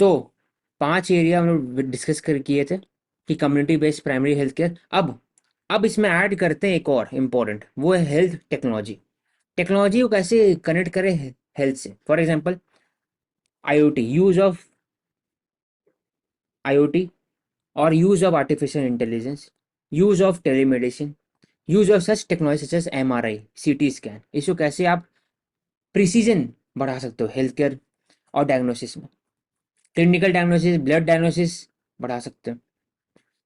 तो 5 एरिया हम लोग डिस्कस कर किए थे कि community based primary health care. अब इसमें ऐड करते हैं एक और इम्पोर्टेंट, वो है हेल्थ टेक्नोलॉजी। टेक्नोलॉजी को कैसे कनेक्ट करें हेल्थ से। For example IoT, use of IoT और use of artificial intelligence, use of telemedicine, use of such technology such as MRI, CT scan. इसको कैसे आप प्रिसीजन बढ़ा सकते हो हेल्थ केयर और डायग्नोसिस में। क्लिनिकल डायग्नोसिस, ब्लड डायग्नोसिस बढ़ा सकते हो।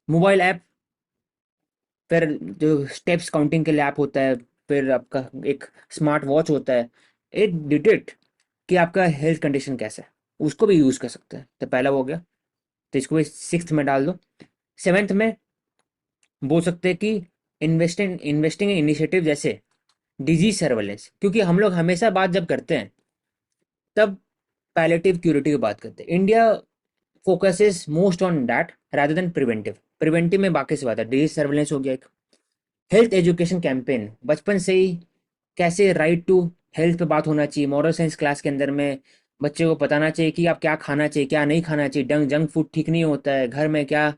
मोबाइल ऐप, फिर जो स्टेप्स काउंटिंग के लिए ऐप होता है, फिर आपका एक स्मार्ट वॉच होता है, एक डिटेक्ट कि आपका हेल्थ कंडीशन कैसा है, उसको भी यूज़ कर सकते हैं। तो पहला हो गया, तो इसको भी सिक्स्थ में डाल दो। सेवेंथ में बोल सकते हैं कि इन्वेस्टिंग इनिशिएटिव जैसे डिजीज सर्वेलेंस, क्योंकि हम लोग हमेशा बात जब करते हैं तब पैलेटिव क्यूरिटी की बात करते हैं। India focuses most on that rather than preventive. Preventive में बाकी से बात है, डिजीज सर्वेलेंस हो गया एक। हेल्थ एजुकेशन कैंपेन, बचपन से ही कैसे राइट टू हेल्थ पे बात होना चाहिए। मॉरल साइंस क्लास के अंदर में बच्चे को बताना चाहिए कि आप क्या खाना चाहिए, क्या नहीं खाना चाहिए। जंक फूड ठीक नहीं होता है, घर में क्या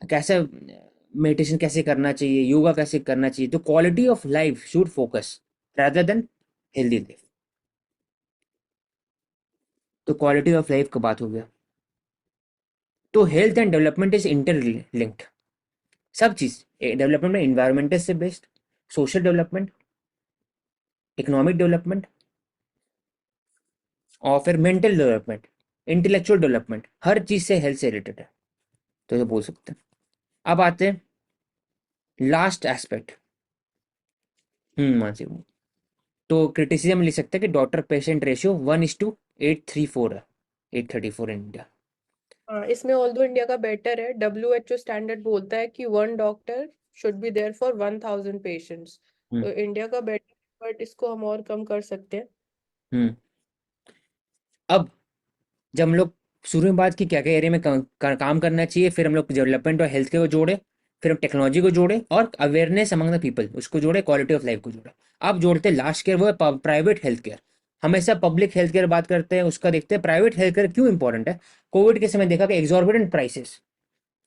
कैसे मेडिटेशन कैसे करना चाहिए, योगा कैसे करना चाहिए। तो quality of life should focus rather than healthy life. तो क्वालिटी ऑफ लाइफ का बात हो गया। तो health and development is interlinked. सब चीज डेवलपमेंट में इन्वायरमेंटल से based, social development, economic development और फिर मेंटल डेवलपमेंट, इंटेलेक्चुअल डेवलपमेंट, हर चीज से हेल्थ से रिलेटेड है। तो ये बोल सकते हैं। अब आते हैं लास्ट एस्पेक्ट। मानसी, तो क्रिटिसिज्म लिख सकते हैं कि डॉक्टर पेशेंट रेशियो 1:834 है, 834 इन इंडिया। हाँ, इसमें ऑल्दो इंडिया का बेटर है। WHO स्टैंडर्ड बोलता है कि 1 doctor should be there for 1,000 patients. Hmm तो इंडिया का बेटर, बट इसको हम और कम कर सकते हैं। हम्म अब जब हम लोग शुरू में बात की क्या क्या एरिया में काम करना चाहिए, फिर हम लोग डेवलपमेंट और हेल्थ को जोड़े, फिर हम टेक्नोलॉजी को जोड़े और अवेयरनेस अमंग द पीपल उसको जोड़े, क्वालिटी ऑफ लाइफ को जोड़े। अब जोड़ते लास्ट केयर, वो है प्राइवेट हेल्थ केयर। हमेशा पब्लिक हेल्थ केयर बात करते हैं, उसका देखते हैं प्राइवेट हेल्थ केयर क्यों इंपॉर्टेंट है। कोविड के समय देखा कि एग्जॉर्बिडेंट प्राइसेस,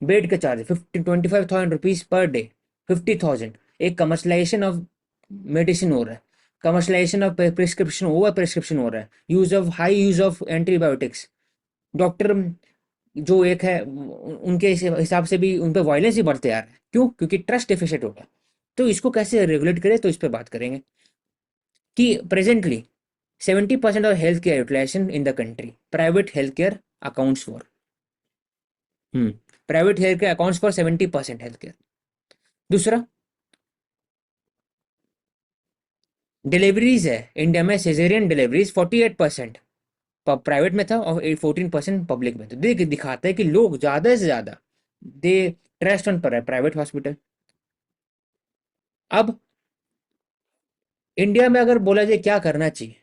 बेड के चार्ज 25,000 रुपीज पर डे, 50,000। एक कमर्शलाइजेशन ऑफ मेडिसिन हो रहा है, commercialisation of prescription, over prescription हो रहा है, use of high use of antibiotics. Doctor जो एक है उनके हिसाब से भी उन पर वायलेंस ही बढ़ते आ रहा है। क्यों? क्योंकि ट्रस्ट डेफिसिट होगा। तो इसको कैसे रेगुलेट करें, तो इस पर बात करेंगे कि presently 70% of health care utilization in the country private health care accounts for. Private health care accounts for 70% health care. दूसरा, डिलीवरीज है इंडिया में, सिजेरियन डिलीवरीज 48% प्राइवेट में था और 14% पब्लिक में था। देख दिखाता है कि लोग ज्यादा से ज्यादा दे ट्रस्ट ऑन पर है प्राइवेट हॉस्पिटल। अब इंडिया में अगर बोला जाए क्या करना चाहिए,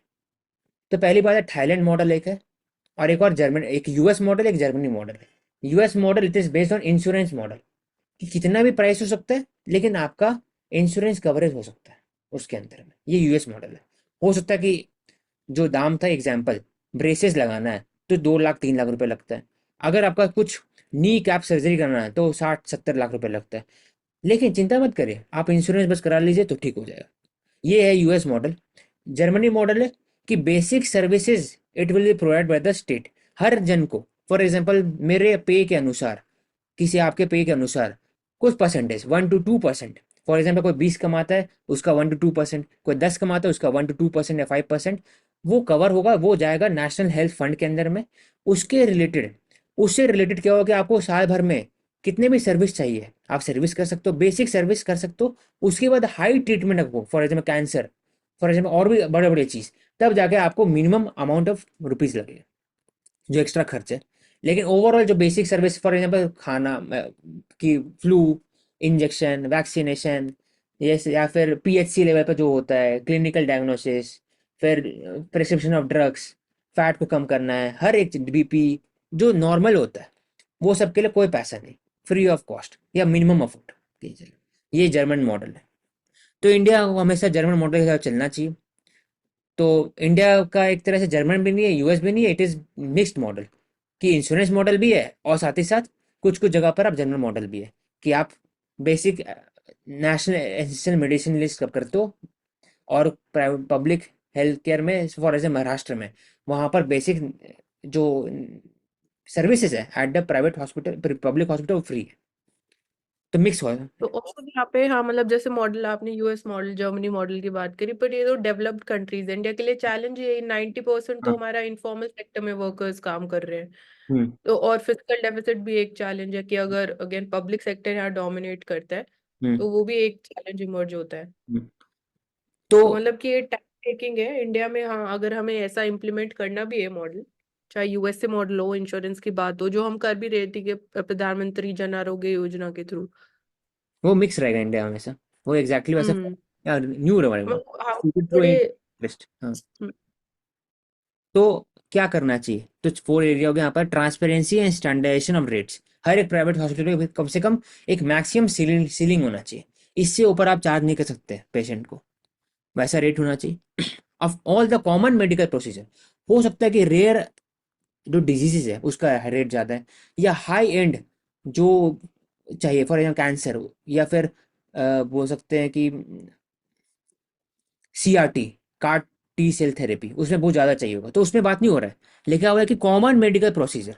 तो पहली बात है थाईलैंड मॉडल एक है, और एक और जर्मन, एक यूएस मॉडल, एक जर्मनी मॉडल है। US model it is based on insurance model, कि कितना भी प्राइस हो सकता है लेकिन आपका इंश्योरेंस कवरेज हो सकता है उसके अंदर में। ये यूएस मॉडल है। हो सकता है कि जो दाम था, एग्जाम्पल ब्रेसेस लगाना है तो 2 लाख 3 लाख रुपए लगता है। अगर आपका कुछ नी कैप सर्जरी करना है तो 60 70 लाख रुपए लगता है। लेकिन चिंता मत करिए, आप इंश्योरेंस बस करा लीजिए तो ठीक हो जाएगा। ये है यूएस मॉडल। जर्मनी मॉडल है कि basic services it will be provide by the state, हर जन को। फॉर एग्जाम्पल मेरे पे के अनुसार, किसी आपके पे के अनुसार कुछ परसेंटेज 1 to 2%। फॉर एग्जाम्पल कोई 20 कमाता है उसका 1 to 2%, कोई 10 कमाता है उसका 1 to 2% या 5%, वो कवर होगा, वो जाएगा नेशनल हेल्थ फंड के अंदर में। उसके रिलेटेड, उससे रिलेटेड क्या होगा कि आपको साल भर में कितने भी सर्विस चाहिए आप सर्विस कर सकते हो, बेसिक सर्विस कर सकते हो। उसके बाद हाई ट्रीटमेंट आपको, for example cancer, for example और भी बड़े बड़े चीज, तब जाके आपको मिनिमम अमाउंट ऑफ रुपीज लगेगा जो एक्स्ट्रा खर्च है। लेकिन ओवरऑल जो बेसिक सर्विस, फॉर एग्जांपल खाना की फ्लू इंजेक्शन, वैक्सीनेशन, ये या फिर पीएचसी लेवल पर जो होता है क्लिनिकल डायग्नोसिस, फिर प्रिस्क्रिप्शन ऑफ ड्रग्स, फैट को कम करना है, हर एक बीपी जो नॉर्मल होता है वो सब के लिए कोई पैसा नहीं, फ्री ऑफ कॉस्ट या मिनिमम अमाउंट। ये जर्मन मॉडल है। तो इंडिया को हमेशा जर्मन मॉडल के साथ चलना चाहिए। तो इंडिया का एक तरह से जर्मन भी नहीं है, यूएस भी नहीं है, इट इज मिक्स्ड मॉडल। कि इंश्योरेंस मॉडल भी है और साथ ही साथ कुछ कुछ जगह पर आप जनरल मॉडल भी है कि आप basic national essential medicine list करते हो, और प्राइवेट पब्लिक हेल्थ केयर में फॉर एग्जाम्पल महाराष्ट्र में वहाँ पर बेसिक जो सर्विसेज है at the private hospital public hospital free है, तो मिक्स हुआ है। तो ऑप्शन यहाँ पे, हाँ मतलब जैसे मॉडल आपने यूएस मॉडल, जर्मनी मॉडल की बात करी, पर ये तो डेवलप्ड कंट्रीज है। इंडिया के लिए चैलेंज ये 90% तो हाँ। हमारा इन्फॉर्मल सेक्टर में वर्कर्स काम कर रहे हैं। हम्म। तो और फिजिकल डेफिसिट भी एक चैलेंज है कि अगर अगेन पब्लिक सेक्टर यहाँ डोमिनेट करता है हम्म। तो वो भी एक चैलेंज इमर्ज होता है। हम्म। तो तो मतलब कि ये टाइम टेकिंग है इंडिया में। हाँ, अगर हमें ऐसा इम्प्लीमेंट करना भी है मॉडल, चाहे यूएस से मॉडल हो, इंश्योरेंस की बात हो, जो हम कर भी रहे थे कि प्रधानमंत्री जन आरोग्य योजना के थ्रू। वो मिक्स रहेगा इंडिया में वैसा, वो एग्जैक्टली वैसा हम्म। यार न्यू रहेगा। हाँ, थ्रू बड़े। इंटरेस्ट, हाँ। तो क्या करना चाहिए, तो फोर एरिया हो गया यहाँ पर, transparency and standardisation of rates. हर एक प्राइवेट हॉस्पिटल में कम से कम एक मैक्सिमम सीलिंग होना चाहिए, इससे ऊपर आप चार्ज नहीं कर सकते पेशेंट को, वैसा रेट होना चाहिए। Of all the common medical procedure, हो सकता है कि रेयर जो डिजीजेस है उसका रेट ज़्यादा है, या हाई एंड जो चाहिए फॉर एग्जाम्पल कैंसर, या फिर बोल सकते हैं कि CRT, card T cell therapy, उसमें बहुत ज़्यादा चाहिए होगा, तो उसमें बात नहीं हो रहा है। लेकिन क्या हुआ है कि कॉमन मेडिकल प्रोसीजर,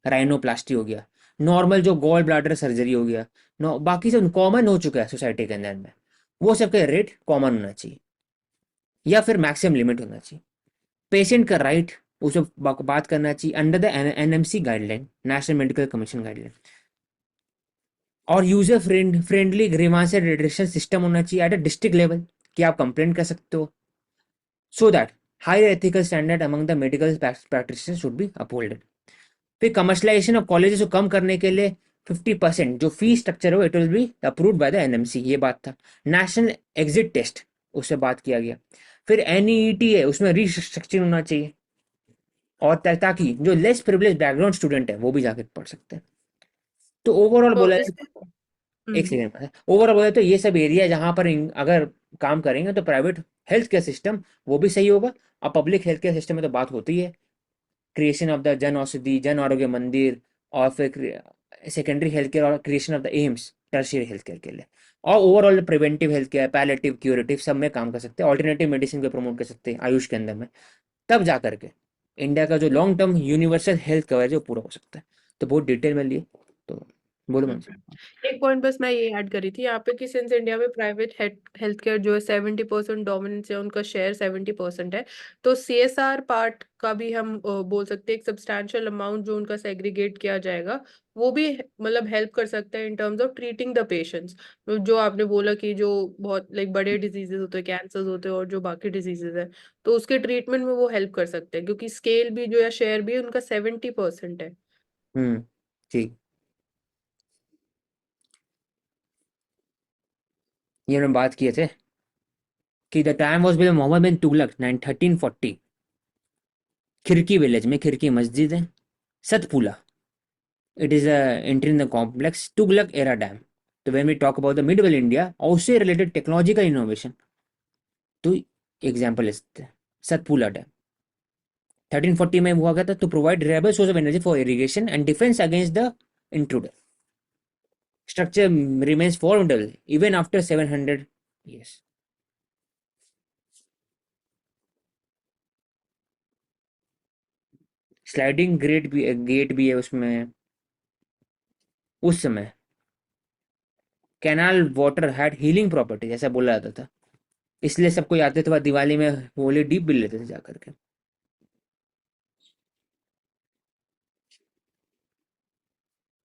राइनोप्लास्टी हो गया, नॉर्मल जो गॉल ब्लाडर सर्जरी हो गया, बाकी सब कॉमन हो चुका है सोसाइटी के अंदर में, वो सबका रेट कॉमन होना चाहिए या फिर मैक्सिमम लिमिट होना चाहिए। पेशेंट का राइट उसे बात करना चाहिए under the NMC guideline, national medical commission guideline. और user friendly grievance reduction system होना चाहिए एट अ डिस्ट्रिक्ट लेवल, कि आप कंप्लेंट कर सकते हो, so that higher ethical standard among the medical practitioners should be upholded. फिर कमर्शलाइजेशन ऑफ कॉलेजेस को कम करने के लिए 50% जो फी स्ट्रक्चर हो it will be approved by the NMC, ये बात था। नेशनल एग्जिट टेस्ट, उससे बात किया गया। फिर एनईईटी है उसमें रीस्ट्रक्चर होना चाहिए, और ताकि जो लेस प्रिविलेज बैकग्राउंड स्टूडेंट है वो भी जाके पढ़ सकते हैं। तो ओवरऑल तो बोला इस। जाए, एक हम्म। सेकेंड, ओवरऑल बोला तो ये सब एरिया जहाँ पर अगर काम करेंगे तो प्राइवेट हेल्थ केयर सिस्टम वो भी सही होगा, और पब्लिक हेल्थ केयर सिस्टम में तो बात होती है creation of the Jan Aushadhi, Jan Arogya मंदिर, और फिर सेकेंडरी हेल्थ केयर और creation of the AIIMS tertiary health care के लिए, और overall preventive health care, palliative, curative सब में काम कर सकते हैं, ऑल्टरनेटिव मेडिसिन को प्रमोट कर सकते हैं आयुष के अंदर में। तब जा करके इंडिया का जो long term universal health coverage है वो पूरा हो सकता है। तो बहुत डिटेल में लिए, तो बोलो मन। हम्म। एक पॉइंट बस मैं ये ऐड करी थी यहाँ पे कि सिंस इंडिया में प्राइवेट हेल्थ केयर जो है 70% डोमिनेंस है, उनका शेयर 70% है। तो सीएसआर पार्ट का भी हम बोल सकते हैं एक सब्सटैंशियल अमाउंट जो उनका सेग्रीगेट किया जाएगा, वो भी मतलब हेल्प कर सकता है in terms of treating the patients. जो आपने बोला कि जो बहुत लाइक बड़े डिजीजेस होते हैं, कैंसर्स होते हैं और जो बाकी डिजीजेस है, तो उसके ट्रीटमेंट में वो हेल्प कर सकते हैं, क्योंकि स्केल भी जो या शेयर भी उनका 70% है। ठीक, ये हमने बात किए थे कि द टाइम वॉज बिन मोहम्मद बिन तुगलक 1340, खिरकी विलेज में खिरकी मस्जिद है, Satpula, it is a entry in the complex Tughlaq era dam. So when we talk about the medieval India, also related technological innovation, तो एग्जाम्पल इसते सतपुला डैम 1340 में हुआ गया था to provide reliable source of energy for irrigation and defence against the intruder. Structure remains formidable even after 700 years। Sliding gate भी है उसमें। उस समय canal water had healing property ऐसा बोला जाता था, इसलिए सब कोई आते थे बाद दिवाली में होली डीप भी लेते थे जाकर के।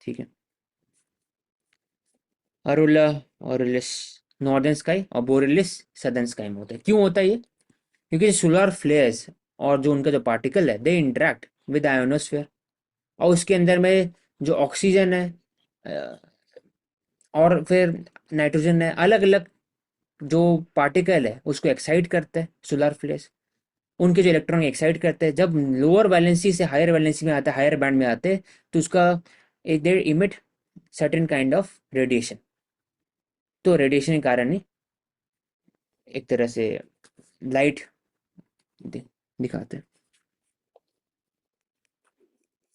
ठीक है। अरुला ऑरिलिस नॉर्दर्न स्काई और बोरेलिस सदर्न स्काई में होता है। क्यों होता है ये? क्योंकि सोलर फ्लेयर्स और जो उनका जो पार्टिकल है दे इंटरेक्ट विद आयोनोस्फेयर, और उसके अंदर में जो ऑक्सीजन है और फिर नाइट्रोजन है, अलग अलग जो पार्टिकल है उसको एक्साइट करते हैं सोलर फ्लेयर्स, उनके जो इलेक्ट्रॉन एक्साइट करते हैं, जब लोअर वैलेंसी से हायर वैलेंसी में आता है, हायर बैंड में आते हैं, तो उसका they emit certain kind of radiation. तो रेडिएशन के कारण ही एक तरह से लाइट दिखाते हैं।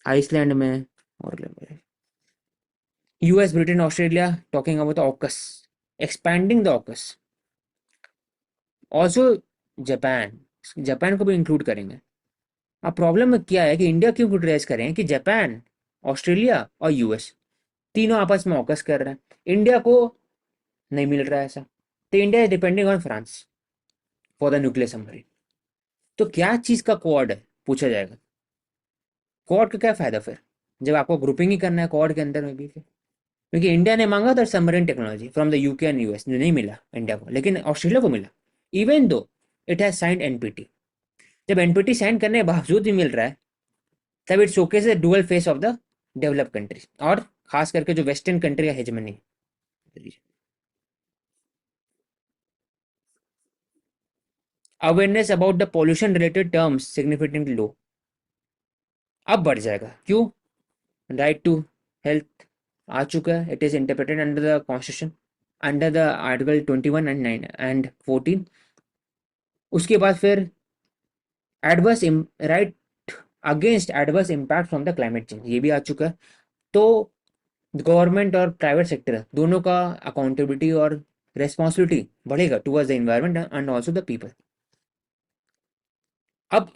आइसलैंड में और US, Britain, Australia talking about the AUKUS, expanding the AUKUS, also Japan, Japan को भी इंक्लूड करेंगे। अब प्रॉब्लम क्या है कि इंडिया क्यों क्रिटिसाइज करें कि जापान, ऑस्ट्रेलिया और यूएस तीनों आपस में ऑकस कर रहे हैं, इंडिया को नहीं मिल रहा है ऐसा, तो India is depending on France for the nuclear submarine. तो क्या चीज का क्वाड है पूछा जाएगा, क्वाड का क्या फायदा फिर जब आपको ग्रुपिंग ही करना है क्वाड के अंदर में भी फिर, क्योंकि इंडिया ने मांगा था submarine technology from the UK and US, जो नहीं मिला इंडिया को, लेकिन ऑस्ट्रेलिया को मिला, even though it has signed NPT. जब एनपीटी साइन करने के बावजूद भी मिल रहा है, तब it showcase the dual face of the develop countries, और खास करके जो वेस्टर्न कंट्री का hegemony. Awareness about the pollution related terms significantly low, अब बढ़ जाएगा, क्यों? राइट टू हेल्थ आ चुका है, it is interpreted under the constitution, under the article 21 and 9 and 14। उसके बाद फिर adverse right against adverse impact from the climate change, ये भी आ चुका है। तो गवर्नमेंट और प्राइवेट सेक्टर दोनों का अकाउंटेबिलिटी और रेस्पॉन्सिबिलिटी बढ़ेगा towards the environment and also the people. अब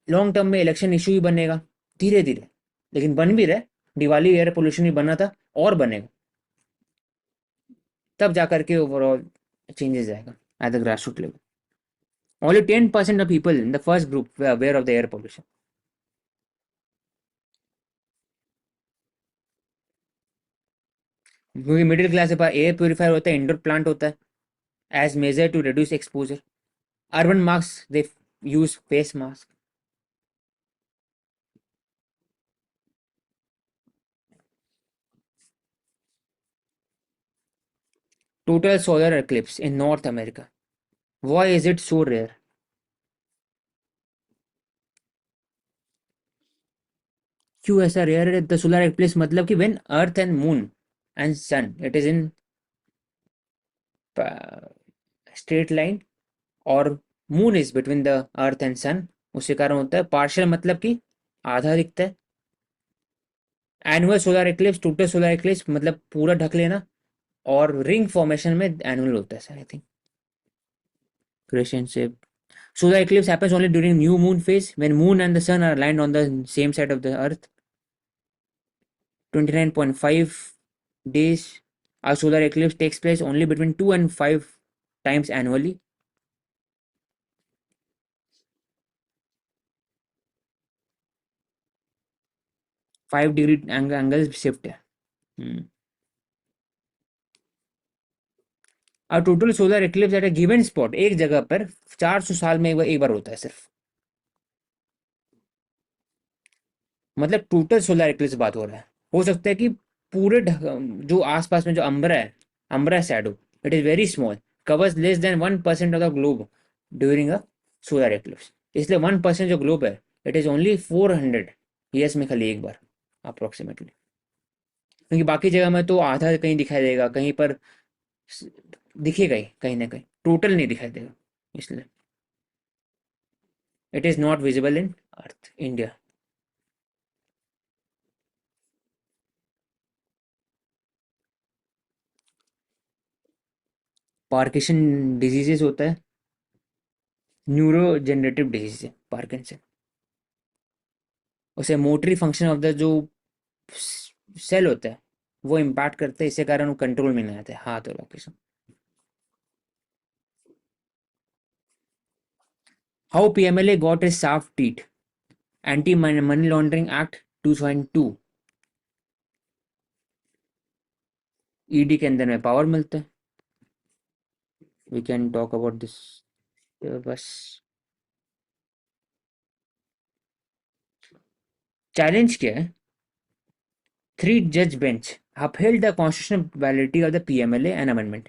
लॉन्ग टर्म में इलेक्शन इशू ही बनेगा धीरे धीरे, लेकिन बन भी रहे, दिवाली एयर पोल्यूशन भी बना था और बनेगा, तब जाकर के ओवरऑल चेंजेस आएगा at the grass root level. Only 10% of people in the first group were aware of the air pollution. क्योंकि मिडिल क्लास के पास एयर प्योरीफायर होता है, इंडोर प्लांट होता है, as measure to reduce exposure. Urban mask they use face mask. Total solar eclipse in North America. Why is it so rare? क्यों ऐसा rare है the solar eclipse? मतलब कि when earth and moon and sun it is in straight line, और moon is between the earth and sun, उसके कारण होता है पार्शियल, मतलब कि आधा दिखता है। Annual solar eclipse, total solar eclipse मतलब पूरा ढक लेना, और रिंग फॉर्मेशन में एनुअल होता है आई थिंक, क्रिश्चियन से। Solar eclipse happens only during new moon phase when moon and the sun are aligned on the same side of the earth. 29.5 days. A solar eclipse takes place only between 2 and 5 times annually. 5 degree angle shift है। A total solar eclipse at a given spot, एक जगह पर 400 साल में एक बार होता है सिर्फ। मतलब टोटल सोलर एक्लिप्स बात हो रहा है। हो सकता है कि पूरे जो आसपास में जो umbra shadow, it is very small, covers less than 1% of the globe during a solar eclipse. इसलिए 1% जो ग्लोब है, इट इज ओनली 400 ईयर्स में खाली एक बार अप्रोक्सीमेटली, क्योंकि बाकी जगह में तो आधा कहीं दिखाई देगा, कहीं पर दिखेगा ही कहीं ना कहीं, टोटल नहीं दिखाई देगा, इसलिए it is not visible in earth India. Parkinson diseases होता है, न्यूरो जनरेटिव डिजीज है पार्किंसन। उसे मोटरी फंक्शन ऑफ द जो सेल होता है वो इम्पैक्ट करते हैं, इसके कारण वो कंट्रोल में नहीं आते हाथ और बाकी सब। How PMLA got a sharp teeth, anti money laundering act 2002। ED के अंदर में पावर मिलता है, we can talk about this बस। चैलेंज क्या है? 3 judge bench upheld the constitutional validity of the PMLA and amendment।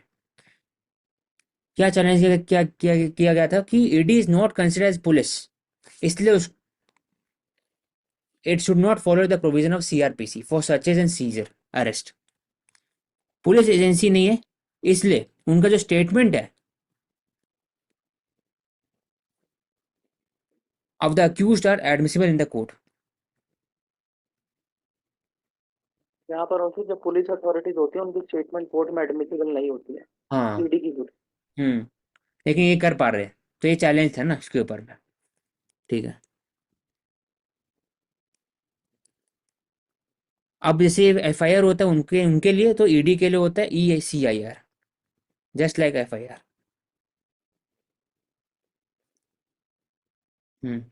क्या चैलेंज किया गया था कि ED is not consider as police, इसलिए it should not follow the provision of CrPC for searches and seizure arrest. Police agency नहीं है, इसलिए उनका जो स्टेटमेंट है of the accused are admissible in the court. यहाँ पर होती जो पुलिस अथॉरिटीज होती है उनकी स्टेटमेंट कोर्ट में एडमिसिबल नहीं होती है, हाँ। ईडी की होती हम्म। लेकिन ये कर पा रहे, तो ये चैलेंज था ना इसके ऊपर में। ठीक है। अब जैसे एफआईआर होता है उनके उनके लिए, तो ईडी के लिए होता है ECIR, just like FIR. Hmm.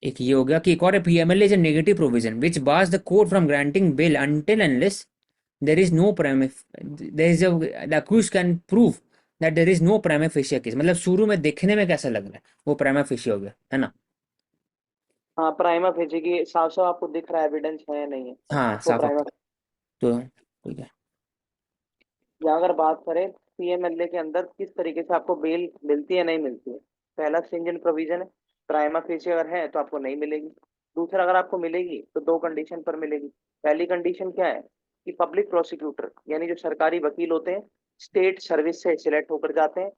एक ये हो गया कि एक और PMLA is a negative provision which bars the court from granting bail until unless there is no prima there is a the accused can prove that there is no prima facie case। मतलब शुरू में देखने में कैसा लग रहा है वो prima facie हो गया है ना। है। हाँ, प्राइमा फेसी की साफ साफ आपको दिख रहा है, एविडेंस है या नहीं है, हाँ वो साफ प्राइमा। अब। तो ठीक है। या अगर बात करें पीएमएलए के अंदर किस तरीके से आपको बेल मिलती है नहीं मिलती है, पहला स्ट्रिंजेंट प्रोविजन है, प्राइमा फेसी अगर है तो आपको नहीं मिलेगी। दूसरा, अगर आपको मिलेगी तो दो कंडीशन पर मिलेगी। पहली कंडीशन क्या है कि पब्लिक प्रोसिक्यूटर यानी जो सरकारी वकील होते हैं स्टेट सर्विस से सिलेक्ट होकर जाते हैं,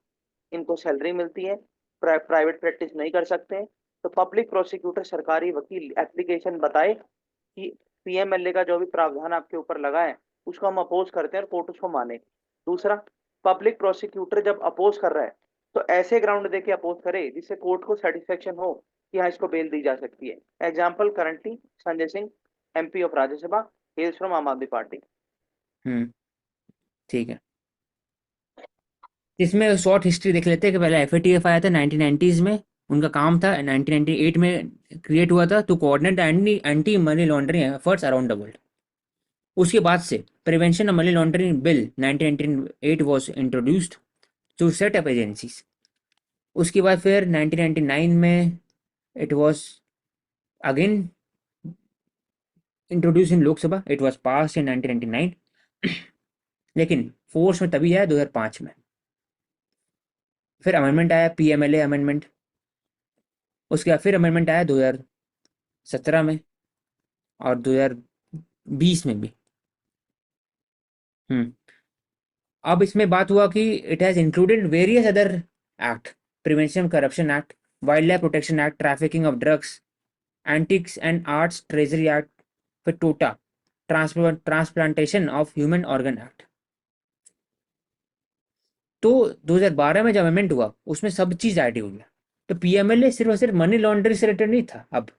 इनको सैलरी मिलती है, प्राइवेट प्रैक्टिस नहीं कर सकते हैं। तो पब्लिक प्रोसिक्यूटर सरकारी वकील एप्लीकेशन बताए कि पीएमएलए का जो भी प्रावधान आपके ऊपर लगा है उसको हम अपोज करते हैं और कोर्ट उसको माने। दूसरा, पब्लिक प्रोसिक्यूटर जब अपोज कर रहा है तो ऐसे ग्राउंड देके अपोज करे जिससे कोर्ट को सेटिस्फेक्शन हो कि हाँ इसको बेल दी जा सकती है। Example currently Sanjay Singh, MP of Rajya Sabha, हेल्स from आम आदमी पार्टी। हम्म। ठीक है। इसमें शॉर्ट हिस्ट्री देख लेते हैं कि पहले FATF आया था 1990s में। उनका काम था 1998 में क्रिएट हुआ था to coordinate anti anti money laundering efforts around the world. उसके बाद से prevention of money laundering bill 1998 was introduced to set up agencies. उसके बाद फिर 1999 में it was again introduce in Lok Sabha, it was pass in 1999। लेकिन फोर्स में तभी आया 2005 में। फिर अमेंडमेंट आया PMLA अमेंडमेंट। उसके बाद फिर अमेंडमेंट आया 2017 में और 2020 में भी। हम्म। अब इसमें बात हुआ कि it has included various other act, prevention corruption act, wildlife protection act, trafficking of drugs, antiques and arts treasury act, फिर टोटा, transplantation of human organ act. तो 2012 में जब अमेंडमेंट हुआ उसमें सब चीज ऐड हो गया। तो PMLA सिर्फ और सिर्फ मनी लॉन्ड्रिंग से रिलेटेड नहीं था। अब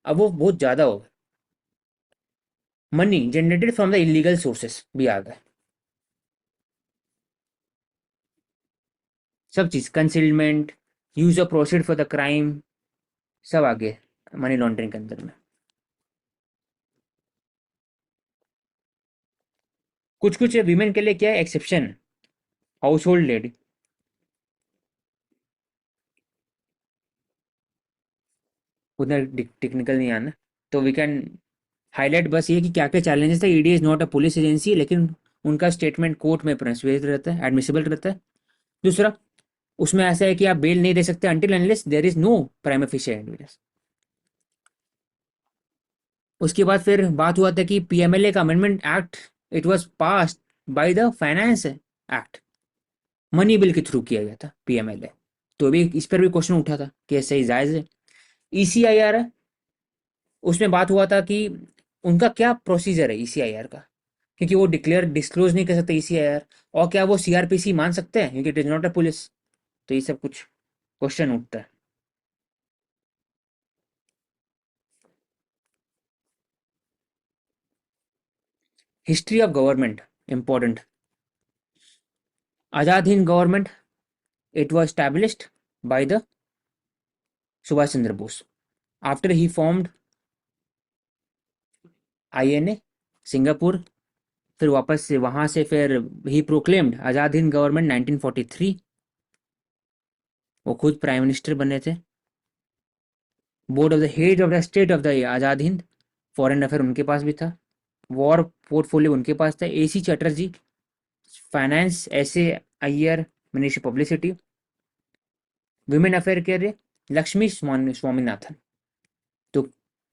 वो बहुत ज्यादा हो गया। Money generated from the illegal sources भी आ गए। सब चीज, concealment, use of proceed for the crime, सब आ गए मनी लॉन्ड्रिंग के अंदर में। कुछ कुछ वीमेन के लिए क्या है एक्सेप्शन, हाउस होल्ड लेडी। उतना टेक्निकल नहीं आना। तो वी कैन हाईलाइट बस ये कि क्या क्या चैलेंजेस है। ED is not a police agency, लेकिन उनका स्टेटमेंट कोर्ट में परसुएसिव रहता है, एडमिसिबल रहता है। दूसरा, उसमें ऐसा है कि आप बेल नहीं दे सकते until unless there is no prima facial evidence. उसके बाद फिर बात हुआ था कि PMLA का amendment act, it was passed by the finance act, money bill के थ्रू किया गया था PMLA। तो भी इस पर भी क्वेश्चन उठा था कि ऐसे ही जायज है। ECIR है, उसमें बात हुआ था कि उनका क्या प्रोसीजर है ECIR का, क्योंकि वो डिक्लेयर डिस्क्लोज नहीं कर सकते ECIR। और क्या वो CRPC मान सकते हैं क्योंकि it is not a police. तो ये सब कुछ क्वेश्चन उठता है। History of government important. Azad Hind government, it was established by the Subhash Chandra Bose after he formed INA Singapore. फिर वापस से वहां से फिर ही प्रोक्लेम्ड आजाद हिंद गवर्नमेंट 1943। वो खुद प्राइम मिनिस्टर बने थे। Board of the head of the state of the Azad Hind, foreign affair उनके पास भी था। वॉर पोर्टफोलियो उनके पास था। AC Chatterjee finance, SA Iyer ministry publicity. Women affair के लिए लक्ष्मी स्वामीनाथन। तो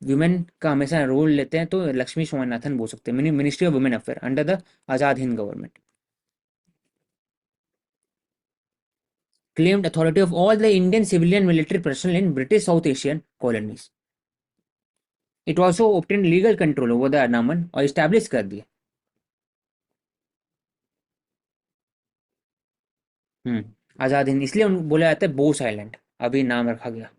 वुमेन का हमेशा रोल लेते हैं तो लक्ष्मी स्वामीनाथन बोल सकते हैं, ministry of women affair under the Azad Hind government. claimed authority of all the Indian civilian military personnel in British South Asian colonies। It also obtain legal control over the Andaman और इस्टेब्लिश कर दिया। आज़ाद हिंद इसलिए बोला जाता है बोस आइलैंड, अभी नाम रखा गया।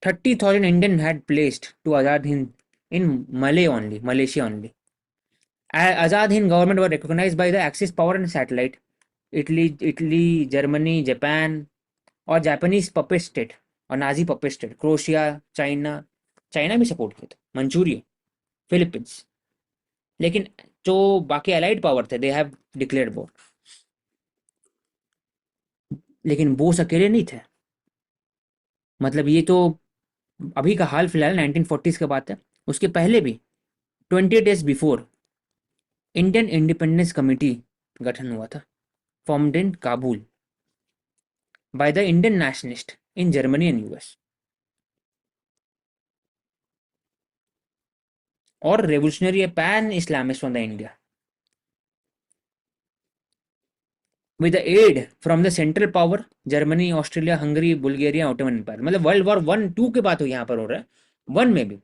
30,000 Indian had placed to Azad Hind in Malay only, Malaysia only. Azad Hind government were recognized by the Axis power and satellite, Italy, Germany, Japan, और जापानीज पपेट स्टेट और Nazi puppet state, crochet, China भी support किया था, Manchuria, Philippines. लेकिन जो बाकी allied power थे, they have declared war. लेकिन बोस अकेले नहीं थे। मतलब ये तो अभी का हाल फिलहाल 1940s की बात है। उसके पहले भी 20 days before Indian independence committee गठन हुआ था, formed in Kabul by the Indian nationalist in Germany and US. और revolutionary pan Islamist from the India with the aid from the central power, Germany, Australia, Hungary, Bulgaria, Ottoman empire. मतलब world war 1-2 के बात यहाँ पर हो रहा है। 1 में भी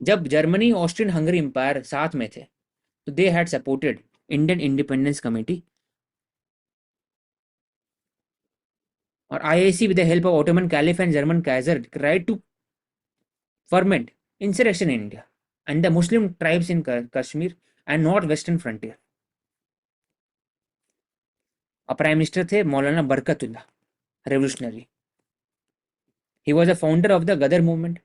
जब जर्मनी, ऑस्ट्रियन, हंगरी एम्पायर साथ में थे, तो they had supported Indian independence committee और IIC with the help of Ottoman caliph and German Kaiser tried to ferment insurrection in India and the Muslim tribes in Kashmir and north-western frontier। और prime minister थे Maulana Barkatullah, revolutionary. He was a founder of the Ghadar movement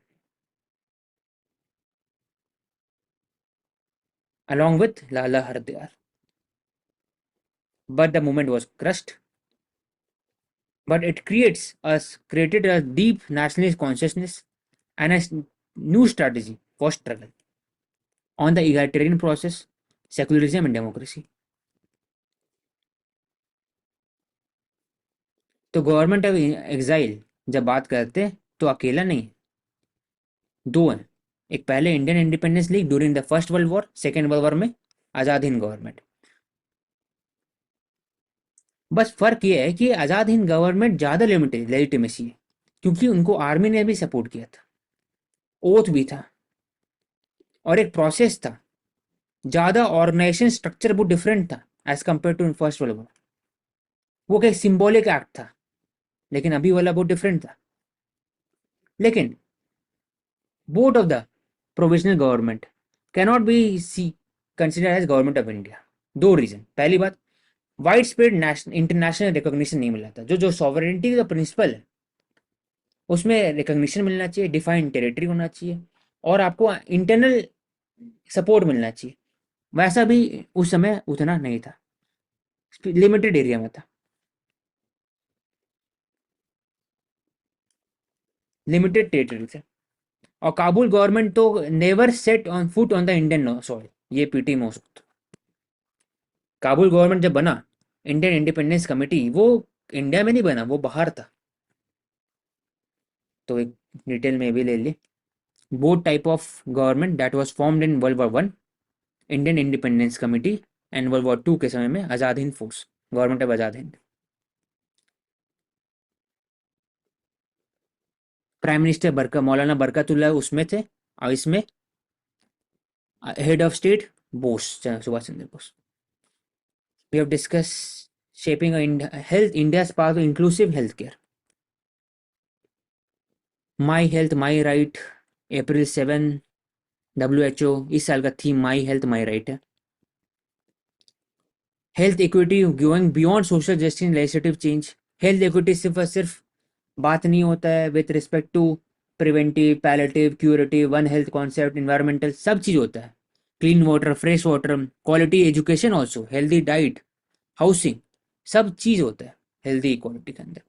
along with Lala Hardayar, but the movement was crushed। But it created a deep nationalist consciousness and a new strategy for struggle on the egalitarian process, secularism and democracy। तो government of exile जब बात करते हैं तो अकेला नहीं, दो हैं। एक पहले Indian independence league during the first world war, second world war में आज़ाद हिंद गवर्नमेंट। बस फर्क ये है कि आज़ाद हिंद गवर्नमेंट ज़्यादा लिमिटेड लेजिटिमेसी है, क्योंकि उनको आर्मी ने भी सपोर्ट किया था, ओथ भी था और एक प्रोसेस था। ज़्यादा ऑर्गेनाइजेशन स्ट्रक्चर बहुत डिफरेंट था as compare to first world war. वो एक सिंबॉलिक एक्ट था, लेकिन अभी वाला बहुत डिफरेंट था। लेकिन board of the provisional government cannot be considered as government of India. दो रीजन। पहली बात, वाइड स्प्रेड इंटरनेशनल रिकॉग्निशन नहीं मिला था। जो सॉवरेनिटी का प्रिंसिपल है उसमें रिकॉग्निशन मिलना चाहिए, डिफाइंड टेरिटरी होना चाहिए और आपको इंटरनल सपोर्ट मिलना चाहिए। वैसा भी उस समय उतना नहीं था, लिमिटेड एरिया में था, लिमिटेड टेरिटरी से। और काबुल गवर्नमेंट तो never set on foot on the Indian soil, ये पीटी में हो सकता। काबुल गवर्नमेंट जब बना, इंडियन इंडिपेंडेंस कमेटी, वो इंडिया में नहीं बना, वो बाहर था। तो एक डिटेल में भी ले ली। Both type of government that was formed in world war 1, Indian independence committee, and world war 2 के समय में Azad Hind force, government of Azad Hind. Prime minister Maulana Barkatullah उसमें थे और इसमें head of state Bose, Subhash Chandra Bose. We have discussed shaping India's path to inclusive healthcare. My Health, My Right, April 7, WHO, इस साल का theme my health my right है। Health equity going beyond social justice legislative change. Health equity सिर्फ और सिर्फ बात नहीं होता है with respect to preventive, palliative, curative, one health concept, environmental, सब चीज़ होता है। Clean water, fresh water, quality education also, healthy diet, housing, सब चीज़ होता है हेल्दी इक्वालिटी के अंदर।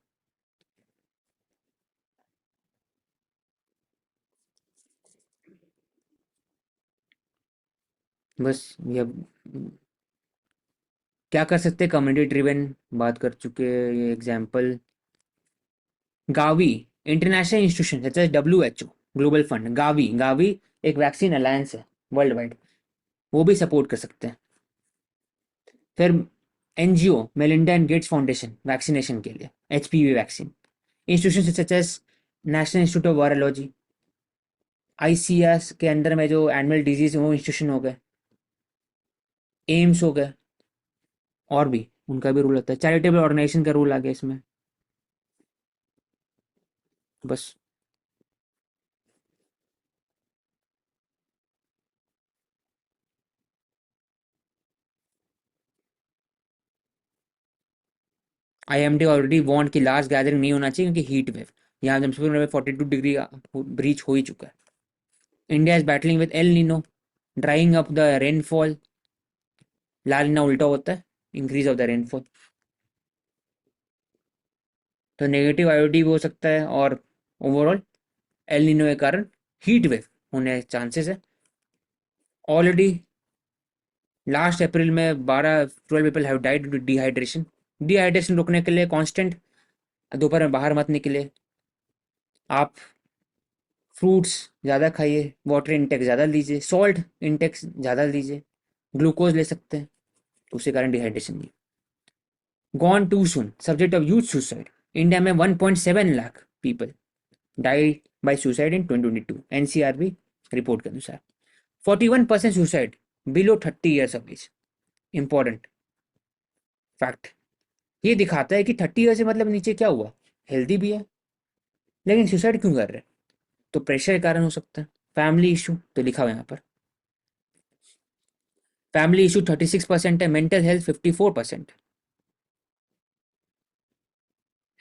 बस ये क्या कर सकते हैं, कम्युनिटी ड्रिवन बात कर चुके हैं। ये example Gavi international institution such as WHO global fund, Gavi एक वैक्सीन अलायंस है वर्ल्ड वाइड, वो भी सपोर्ट कर सकते हैं। फिर NGO Melinda and Gates foundation vaccination के लिए HPV vaccine, institution such as national institute of virology, ICS के अंडर में जो एनिमल डिजीज वो इंस्टीट्यूशन हो गए, एम्स हो गए, और भी उनका भी रूल होता है। चैरिटेबल ऑर्गेनाइजेशन का रूल आ गया इसमें। बस आईएमडी ऑलरेडी वार्न कि लार्ज गैदरिंग नहीं होना चाहिए क्योंकि हीट वेव, यहाँ जमशेदपुर में 42 डिग्री ब्रीच हो ही चुका है। India is battling with El Nino, drying up the rainfall. La Nina उल्टा होता है, इंक्रीज ऑफ द रेनफॉल। तो नेगेटिव आईओडी भी हो सकता है, और ओवरऑल एल नीनो के कारण हीट वेव होने चांसेस है। ऑलरेडी लास्ट अप्रैल में 12 people have died due to dehydration. Dehydration रोकने के लिए कांस्टेंट दोपहर में बाहर मत निकले, आप फ्रूट्स ज़्यादा खाइए, वाटर इंटेक ज़्यादा लीजिए, सॉल्ट इंटेक ज़्यादा लीजिए, ग्लूकोज ले सकते हैं, तो उसके कारण डिहाइड्रेशन नहीं। गॉन टू सुन, subject of youth suicide. India में 1.7 lakh people died by suicide in 2022, NCRB report के अनुसार। 41% suicide below 30 years of age. Important fact, ये दिखाता है कि 30 ईयर से मतलब नीचे क्या हुआ, हेल्दी भी है लेकिन सुसाइड क्यों कर रहे हैं। तो प्रेशर के कारण हो सकता है। फैमिली इशू तो लिखा हुआ यहाँ पर, फैमिली इशू 36% है, mental health 54%,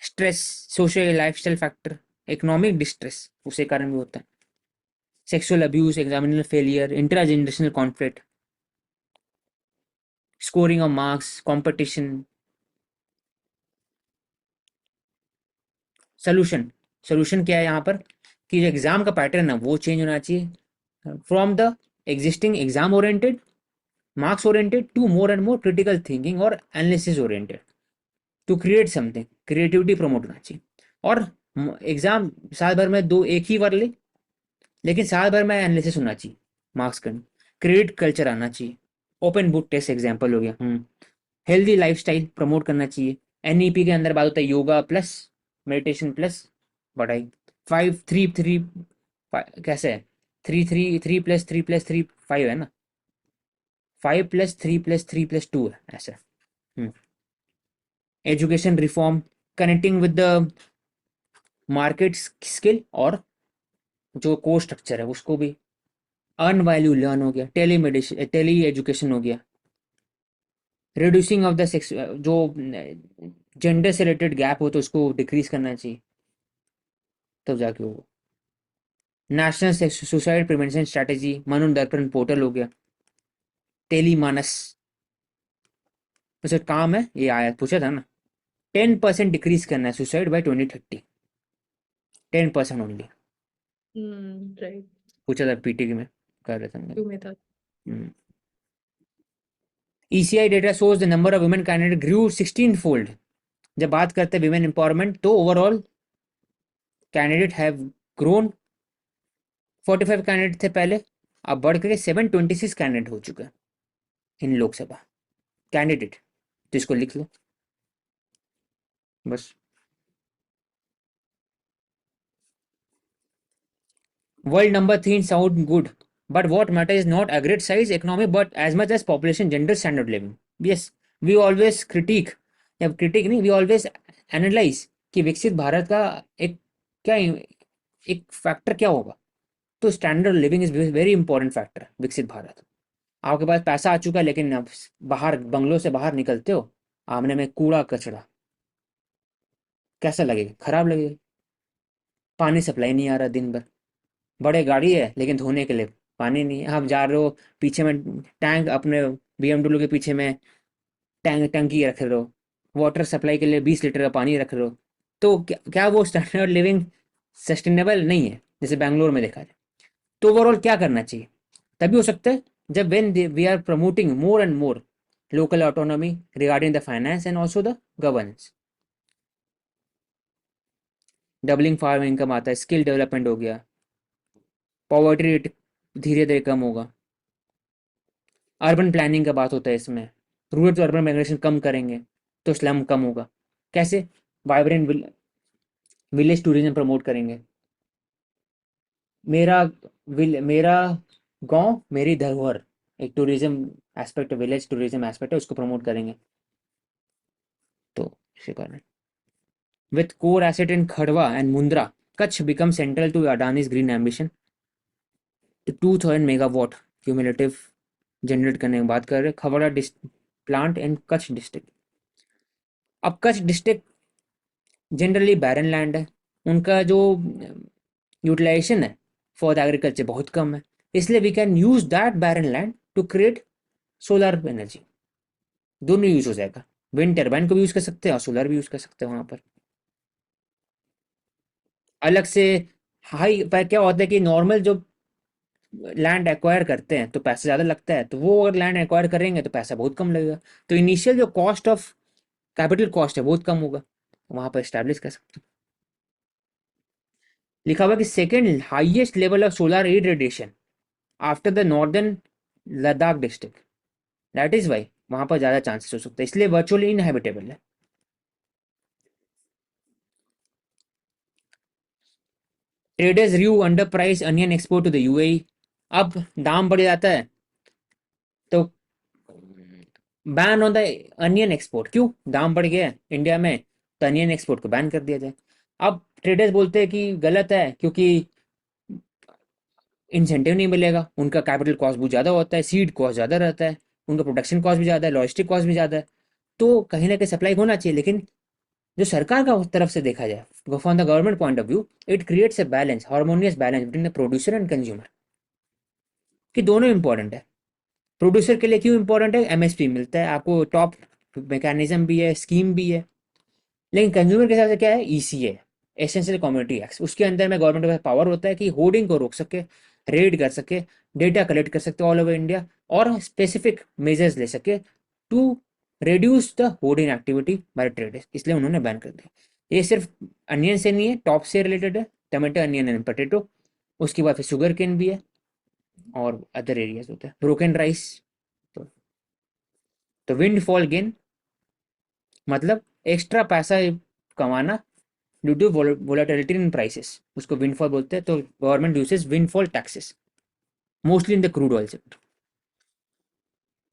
stress, social lifestyle factor, economic distress उसके कारण भी होता है, sexual abuse, examination failure, intergenerational conflict, scoring of marks, competition. Solution क्या है यहाँ पर कि जो एग्जाम का पैटर्न है वो चेंज होना चाहिए from the existing exam oriented, marks oriented to more and more critical thinking और analysis oriented, to create something, creativity promote होना चाहिए। और एग्जाम साल भर में दो एक ही बार ले, लेकिन साल भर में एनालिसिस होना चाहिए, मार्क्स करना, क्रेडिट कल्चर आना चाहिए, ओपन बुक टेस्ट एग्जाम्पल हो गया। हेल्दी लाइफस्टाइल प्रमोट करना चाहिए। एनईपी के अंदर बात होता है योगा प्लस मेडिटेशन प्लस पढ़ाई। 5 3 3 कैसे है, 3 3 3 + 3 + 3 5 है ना, 5 + 3 + 3 + 2 है ऐसा। Education reform, connecting with the market skill, और जो कोर्स स्ट्रक्चर है उसको भी। अर्न वैल्यू लर्न हो गया, टेली मेडिसिन, टेली एजुकेशन हो गया। रिड्यूसिंग ऑफ द सेक्स, जो जेंडर से रिलेटेड गैप हो तो उसको डिक्रीज करना चाहिए, तब जाके होगा। National suicide prevention strategy, Manu दर्पण पोर्टल हो गया, टेली मानस। वैसे काम है ये आया पूछा था ना, 10% डिक्रीज करना है सुसाइड बाय 2030, 10% ओनली। राइट। पूछा था पीटी में कर रहे थे हम। क्यों में था? ECI data shows the number of women candidate grew 16 fold. जब बात करते हैं विमेन एम्पावरमेंट तो overall candidate have grown, 45 candidate थे पहले, अब बढ़ के 726 कैंडिडेट हो चुके हैं इन लोकसभा कैंडिडेट। तो इसको लिख लो बस। World number 3 sound good, but what matters is not aggregate size, economy, but as much as population, gender, standard living. Yes, we always critique, या critique नहीं, we always analyze कि विकसित भारत का एक क्या एक फैक्टर क्या होगा, तो standard living is very important factor विकसित भारत। आपके पास पैसा आ चुका है लेकिन अब बाहर बंगलों से बाहर निकलते हो, आमने में कूड़ा कचरा, कैसा लगेगा, खराब लगेगा। पानी सप्लाई नहीं आ रहा दिन भर, बड़े गाड़ी है लेकिन धोने के लिए पानी नहीं है। आप जा रहे हो पीछे में टैंक, अपने BMW के पीछे में टंकी रख रहे हो, वाटर सप्लाई के लिए 20 लीटर का पानी रख रहे हो, तो क्या वो स्टैंडर्ड लिविंग सस्टेनेबल नहीं है जैसे बैंगलोर में देखा जाए। तो ओवरऑल क्या करना चाहिए, तभी हो सकता है जब when we are promoting more and more local autonomy regarding the finance and also the governance. Doubling farm income आता है, स्किल डेवलपमेंट हो गया, पॉवर्टी रेट धीरे धीरे कम होगा। अर्बन प्लानिंग का बात होता है इसमें, रूरल टू अर्बन माइग्रेशन कम करेंगे तो स्लम कम होगा। कैसे, वाइब्रेंट विलेज टूरिज्म प्रमोट करेंगे, मेरा मेरा गांव मेरी धरोहर, एक tourism aspect, village tourism aspect है, उसको प्रमोट करेंगे। तो इसी कारण with core asset in Khavda and Mundra, Kutch become central to Adani's green ambition. 2000 megawatt cumulative generate करने की बात कर रहे हैं, Khavda plant in Kutch district. अब Kutch district generally barren land है, उनका जो यूटिलाइजेशन है फॉर द एग्रीकल्चर बहुत कम है, इसलिए we can use that barren land to create solar energy. दोनों यूज हो जाएगा, विंड टर्बाइन को भी यूज कर सकते हैं और सोलर भी यूज कर सकते हैं वहां पर। अलग से हाई पर क्या होता है कि नॉर्मल जो लैंड एक्वायर करते हैं तो पैसा ज़्यादा लगता है, तो वो अगर लैंड एक्वायर करेंगे तो पैसा बहुत कम लगेगा, तो इनिशियल जो कॉस्ट ऑफ कैपिटल कॉस्ट है बहुत कम होगा, वहां पर स्टैब्लिश कर सकते हैं। लिखा हुआ कि second highest level of solar irradiation after the northern Ladakh district, that is why वहां पर ज़्यादा चांसेस हो सकते हैं, इसलिए वर्चुअली इनहेबिटेबल है। Traders review under price onion export to the UAE. अब दाम बढ़ जाता है तो ban on the onion export, क्यों? दाम बढ़ गया है इंडिया में, तो अनियन एक्सपोर्ट को बैन कर दिया जाए। अब ट्रेडर्स बोलते हैं कि गलत है, क्योंकि इंसेंटिव नहीं मिलेगा, उनका कैपिटल कॉस्ट बहुत ज़्यादा होता है, सीड कॉस्ट ज़्यादा रहता है, उनका प्रोडक्शन कॉस्ट भी ज़्यादा है, लॉजिस्टिक कॉस्ट भी ज़्यादा है, तो कहीं ना कहीं सप्लाई होना चाहिए। लेकिन जो सरकार का तरफ से देखा जाए, from the government point of view, it creates a balance, harmonious balance between the producer and consumer, कि दोनों इंपॉर्टेंट है। प्रोड्यूसर के लिए क्यों इंपॉर्टेंट है? एमएसपी मिलता है आपको, टॉप मैकेनिज्म भी है, स्कीम भी है। लेकिन कंज्यूमर के हिसाब से क्या है? ईसीए, एसेंशियल कम्युनिटी एक्ट, उसके अंदर में गवर्नमेंट के पास पावर होता है कि होर्डिंग को रोक सके, रेड कर सके, डेटा कलेक्ट कर सकते ऑल ओवर इंडिया, और स्पेसिफिक मेजर्स ले सके to reduce the hoarding activity by traders, इसलिए उन्होंने बैन कर दिया। ये सिर्फ अनियन से नहीं है, टॉप से रिलेटेड है, टमाटो, अनियन एंड पोटैटो। उसके बाद फिर शुगर केन भी है और अदर एरियाज होते हैं, ब्रोकन राइस। तो विंड फॉल गेन मतलब एक्स्ट्रा पैसा कमाना due to volatility in prices, उसको विंडफॉल बोलते हैं। तो government uses windfall taxes mostly in the crude oil sector.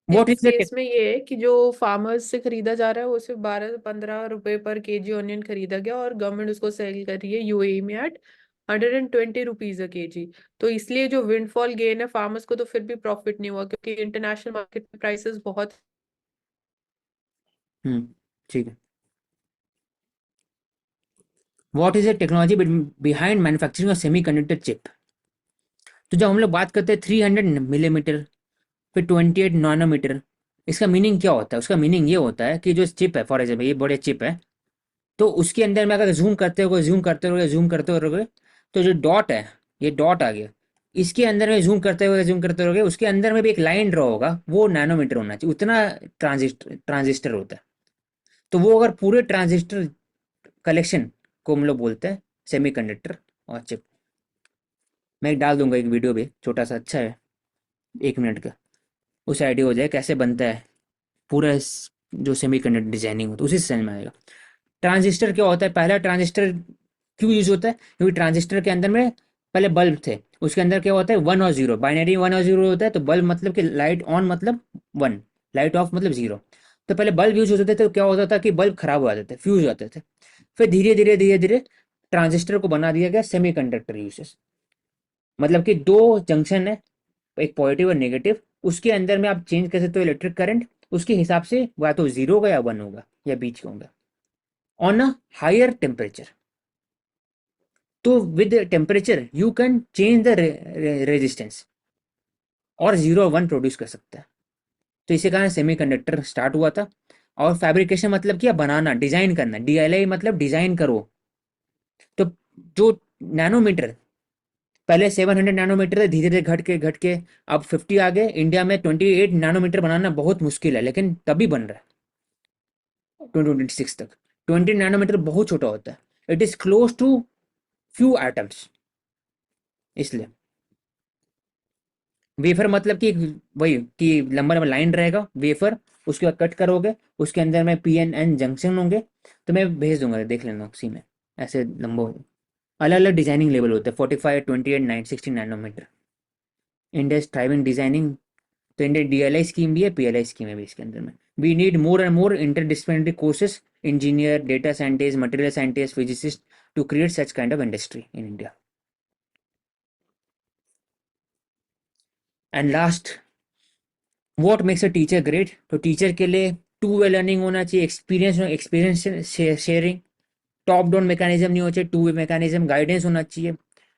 What is is the case में ये है कि जो फार्मर्स से खरीदा जा रहा है वो सिर्फ 12-15 रुपए पर केजी ऑनियन खरीदा गया, और गवर्नमेंट उसको सेल कर रही है यूएई में एट 120 रुपीज अ केजी। तो इसलिए जो विंडफॉल गेन है फार्मर्स को तो फिर भी प्रॉफिट नहीं हुआ, क्योंकि इंटरनेशनल मार्केट में प्राइसेस बहुत। ठीक है। What is the technology behind manufacturing of semiconductor chip? तो जब हम लोग बात करते हैं 300 मिलीमीटर, फिर 28 नैनोमीटर, इसका मीनिंग क्या होता है? उसका मीनिंग ये होता है कि जो चिप है, फॉर एग्जाम्पल ये बड़े चिप है, तो उसके अंदर में अगर जूम करते हो, जूम करते रहोगे, जूम करते रहोगे, तो जो डॉट है, ये डॉट आ गया, इसके अंदर में जूम करते हुए, जूम करते रहोगे, उसके अंदर में भी एक लाइन ड्रॉ होगा, वो नैनोमीटर होना चाहिए, उतना ट्रांजिस्टर होता है। तो वो अगर पूरे ट्रांजिस्टर कलेक्शन को हम लोग बोलते हैं सेमीकंडक्टर और चिप। मैं एक डाल दूंगा एक वीडियो भी, छोटा सा, अच्छा है, 1 मिनट का, उस आइडिया हो जाए कैसे बनता है पूरा जो सेमीकंडक्टर डिजाइनिंग होता है, उसी से समझ में आएगा। ट्रांजिस्टर क्या होता है? पहला ट्रांजिस्टर क्यों यूज होता है? क्योंकि ट्रांजिस्टर के अंदर में पहले बल्ब थे, उसके अंदर क्या होता है? 1 और 0, बाइनरी 1 और 0 होता है। तो बल्ब मतलब कि लाइट ऑन मतलब 1, लाइट ऑफ मतलब 0। तो पहले बल्ब यूज होते थे, तो क्या होता था कि बल्ब खराब हो जाते थे, फ्यूज हो जाते थे। फिर धीरे धीरे धीरे धीरे ट्रांजिस्टर को बना दिया गया सेमीकंडक्टर यूसेस, मतलब कि दो जंक्शन है, एक पॉजिटिव और नेगेटिव, उसके अंदर में आप चेंज कर सकते हो इलेक्ट्रिक करंट, उसके हिसाब से या तो 0 होगा या 1 होगा या बीच का होगा, ऑन अ हायर टेम्परेचर। तो with temperature you can change the resistance, और 0 और 1 प्रोड्यूस कर सकता है। तो इसी कारण सेमीकंडक्टर स्टार्ट हुआ था। और फैब्रिकेशन मतलब क्या? बनाना, डिजाइन करना, डीएलआई मतलब डिजाइन करो। तो जो नैनोमीटर, पहले 700 नैनोमीटर थे, धीरे धीरे घट के अब 50 आ गए। इंडिया में 28 नैनोमीटर बनाना बहुत मुश्किल है, लेकिन तभी बन रहा है 2026 तक। 20 नैनोमीटर बहुत छोटा होता है, it is close to few atoms. इसलिए वेफर मतलब कि वही कि लंबा लंबा लाइन रहेगा वेफर, उसके बाद कट करोगे, उसके अंदर में पी एन एन जंक्शन होंगे। तो मैं भेज दूंगा, देख लेना उसी में, ऐसे लंबा हो। अलग अलग डिजाइनिंग लेवल होते हैं, 45, 28, 9, 16 nanometer. India is thriving designing, तो इंडिया DLI स्कीम भी है, PLI स्कीम है भी इसके अंदर में। We need more and more interdisciplinary courses, engineer, data scientist, material scientist, physicist, to create such kind of industry in India. And last, what makes a teacher great? तो teacher के लिए two way learning होना चाहिए, experience sharing, top down mechanism नहीं होना चाहिए, two way mechanism, guidance होना चाहिए,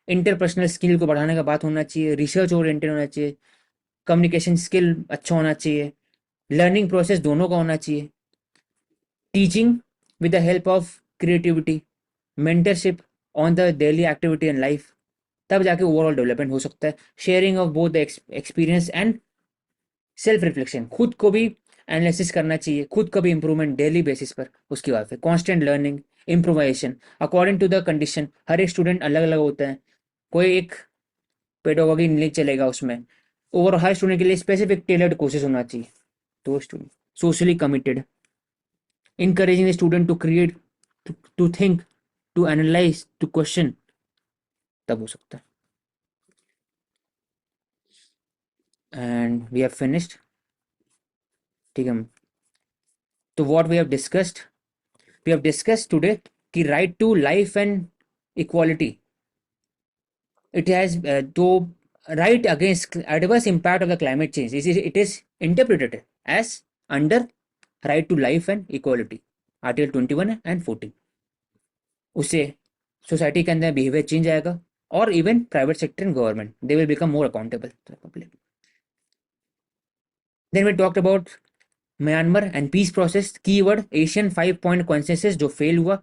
इंटरपर्सनल स्किल को बढ़ाने का बात होना चाहिए, रिसर्च ओरिएंटेड होना चाहिए, कम्युनिकेशन स्किल अच्छा होना चाहिए, लर्निंग प्रोसेस दोनों का होना चाहिए, teaching with the help of creativity, mentorship on the daily activity and life, तब जाके ओवरऑल डेवलपमेंट हो सकता है। Sharing of both the experience and self reflection, खुद को भी एनालिसिस करना चाहिए, खुद का भी इंप्रूवमेंट डेली बेसिस पर। उसके बाद फिर constant learning, improvisation according to the condition. हर एक स्टूडेंट अलग अलग होता है, कोई एक पेडागोगी नहीं चलेगा उसमें, और हर स्टूडेंट के लिए स्पेसिफिक टेलर्ड कोर्सेज होना चाहिए। तो student socially committed, encouraging the student to create, to think, to analyze, to question, तब हो सकता है। एंड वी हैव फिनिश्ड, ठीक है। तो what we have discussed today कि right to life and equality, it has to right against adverse impact of the climate change, it is interpreted as under right to life and equality, article 21 and 14। उससे society के अंदर behaviour change आएगा, और even private sector and government, they will become more accountable to the public. Then we talked about Myanmar and peace process, keyword ASEAN 5 point consensus जो फेल हुआ।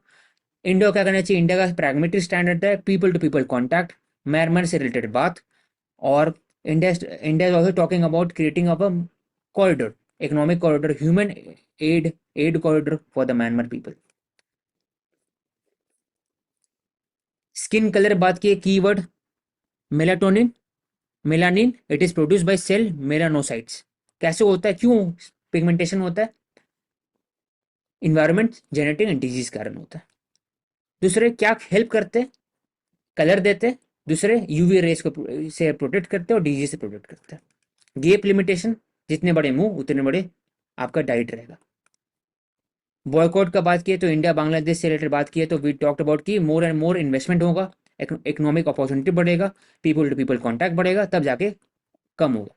India क्या करना चाहिए? इंडिया का प्रैग्मेटिक स्टैंडर्ड है, people to people contact, Myanmar से related बात। और India is also talking about creating of a corridor, economic corridor, human aid corridor for the Myanmar people. Skin colour बात की, keyword melatonin, melanin, it is produce by cell melanocytes. कैसे होता है, क्यों pigmentation होता है? इन्वायरमेंट, जेनेटिक एंड डिजीज कारण होता है। दूसरे क्या हेल्प करते हैं? कलर देते हैं। दूसरे यूवी रेस को से प्रोटेक्ट करते हैं और डिजीज से प्रोटेक्ट करते हैं। गेप लिमिटेशन, जितने बड़े मुंह उतने बड़े आपका डाइट रहेगा। बॉयकॉट का बात किए तो इंडिया बांग्लादेश से रिलेटेड बात किए तो वी टॉक्ट अबाउट कि मोर एंड मोर इन्वेस्टमेंट होगा, इकोनॉमिक अपॉर्चुनिटी बढ़ेगा, पीपल टू पीपल कॉन्टैक्ट बढ़ेगा, तब जाके कम होगा।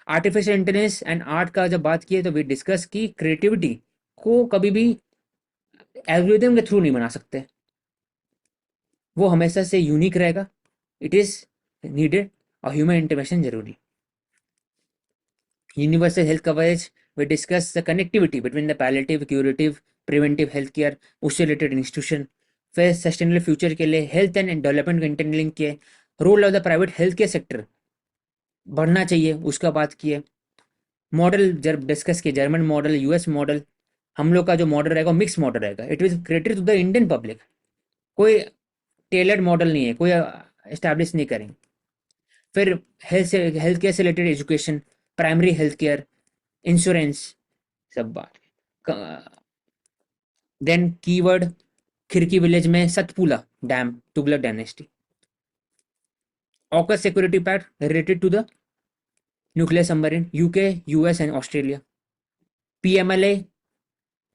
आर्टिफिशियल इंटेलिजेंस एंड आर्ट का जब बात किए तो वी डिस्कस की क्रिएटिविटी को कभी भी एल्गोरिथम के थ्रू नहीं बना सकते, वो हमेशा से यूनिक रहेगा। इट इज नीडेड और ह्यूमन इंटरवेंशन जरूरी। Universal health coverage, we discuss the connectivity between the palliative, curative, preventive health care, उससे रिलेटेड इंस्टीट्यूशन। फिर सस्टेनेबल फ्यूचर के लिए हेल्थ एंड डेवलपमेंट को इंटरलिंक किए। Role of the private health care sector बढ़ना चाहिए, उसका बात किए। मॉडल जब डिस्कस किए, जर्मन मॉडल, US मॉडल। हम लोग का जो मॉडल रहेगा मिक्स मॉडल रहेगा, it will created to the Indian public, कोई टेलर्ड मॉडल नहीं है, कोई एस्टैब्लिश नहीं करेंगे। फिर हेल्थ केयर से related education, primary health care, insurance, सब बात। देन कीवर्ड खिड़की विलेज में Satpula dam, Tughlaq dynasty. AUKUS security pact related to the nuclear submarine, UK, US and Australia. PMLA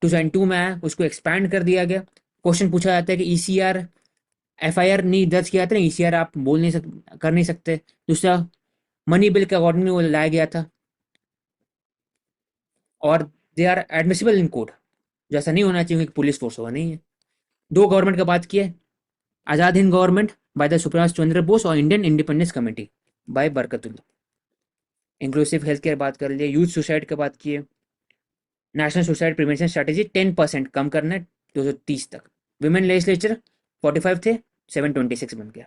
2002 में आया, उसको एक्सपैंड कर दिया गया। क्वेश्चन पूछा जाता है कि ECR FIR नहीं दर्ज किया था ना, ECR आप कर नहीं सकते। दूसरा, मनी बिल के अकॉर्डिंग वो लाया गया था, और they are admissible in court, जैसा नहीं होना चाहिए कि पुलिस फोर्स होगा, नहीं है। दो गवर्नमेंट का बात की है, Azad Hind government by the supreme Chandra Bose और Indian independence committee by Barkatullah. Inclusive health care बात कर लिए, यूथ सुसाइड की बात की है। नेशनल सुसाइड प्रिवेंशन स्ट्रेटेजी 10% कम करना है 2030 तक। विमेन लेजिस्लेचर 45 थे, 726 बन गया।